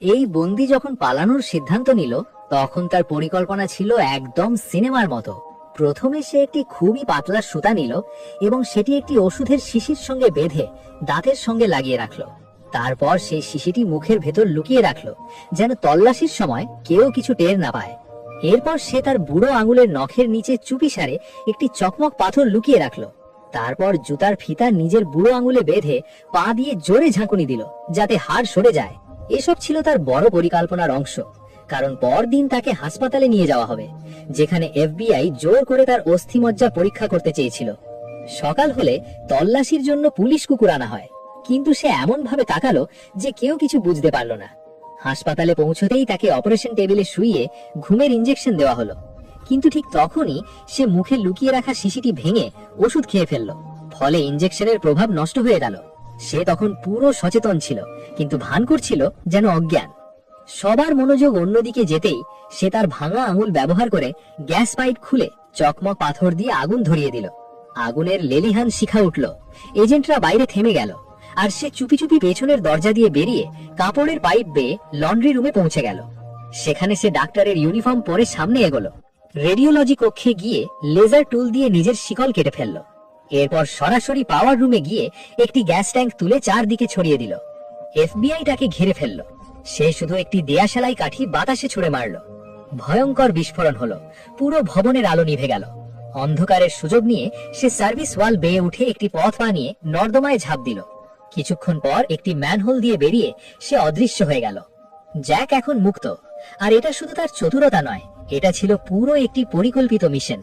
এই বন্দি যখন পালানোর সিদ্ধান্ত নিল তখন তার পরিকল্পনা ছিল একদম সিনেমার মতো। প্রথমে সে একটি খুবই পাতলা সুতা নিল এবং সেটি একটি ওষুধের শিশির সঙ্গে বেঁধে দাঁতের সঙ্গে লাগিয়ে রাখলো। তারপর সেই শিশিটি মুখের ভেতর লুকিয়ে রাখলো যেন তল্লাশির সময় কেউ কিছু টের না পায়। এরপর সে তার বুড়ো আঙুলের নখের নিচে চুপিসারে একটি চকমক পাথর লুকিয়ে রাখলো। তারপর জুতার ফিতা নিজের বুড়ো আঙুলে বেঁধে পা দিয়ে জোরে ঝাঁকুনি দিল যাতে হাড় সরে যায়। এসব ছিল তার বড় পরিকল্পনার অংশ, কারণ পরদিন তাকে হাসপাতালে নিয়ে যাওয়া হবে, যেখানে এফবিআই জোর করে তার অস্থিমজ্জা পরীক্ষা করতে চেয়েছিল। সকাল হলে তল্লাশির জন্য পুলিশ কুকুর আনা হয়, কিন্তু সে এমন ভাবে তাকালো যে কেউ কিছু বুঝতে পারল না। হাসপাতালে পৌঁছতেই তাকে অপারেশন টেবিলে শুইয়ে ঘুমের ইঞ্জেকশন দেওয়া হলো, কিন্তু ঠিক তখনই সে মুখে লুকিয়ে রাখা শিশিটি ভেঙে ওষুধ খেয়ে ফেললো। ফলে ইঞ্জেকশনের প্রভাব নষ্ট হয়ে গেল। সে তখন পুরো সচেতন ছিল, কিন্তু ভান করছিল যেন অজ্ঞান। সবার মনোযোগ অন্যদিকে যেতেই সে তার ভাঙা আঙুল ব্যবহার করে গ্যাস পাইপ খুলে চকমক পাথর দিয়ে আগুন ধরিয়ে দিল। আগুনের লেলিহান শিখা উঠল। এজেন্টরা বাইরে থেমে গেল, আর সে চুপি চুপি পেছনের দরজা দিয়ে বেরিয়ে কাপড়ের পাইপ বেয়ে লন্ড্রি রুমে পৌঁছে গেল। সেখানে সে ডাক্তারের ইউনিফর্ম পরে সামনে এগোলো। রেডিওলজি কক্ষে গিয়ে লেজার টুল দিয়ে নিজের শিকল কেটে ফেলল। এরপর সরাসরি পাওয়ার রুমে গিয়ে একটি গ্যাস ট্যাঙ্ক তুলে চারদিকে ছড়িয়ে দিল। এফবিআই তাকে ঘিরে ফেলল। সে শুধু একটি দেয়াশালাই কাঠি বাতাসে ছুড়ে মারল। ভয়ঙ্কর বিস্ফোরণ হলো। পুরো ভবনের আলো নিভে গেল। অন্ধকারের সুযোগ নিয়ে সে সার্ভিস ওয়াল বেয়ে উঠে একটি পথ বানিয়ে নর্দমায় ঝাঁপ দিল। কিছুক্ষণ পর একটি ম্যানহোল দিয়ে বেরিয়ে সে অদৃশ্য হয়ে গেল। জ্যাক এখন মুক্ত, আর এটা শুধু তার চতুরতা নয়, এটা ছিল পুরো একটি পরিকল্পিত মিশন।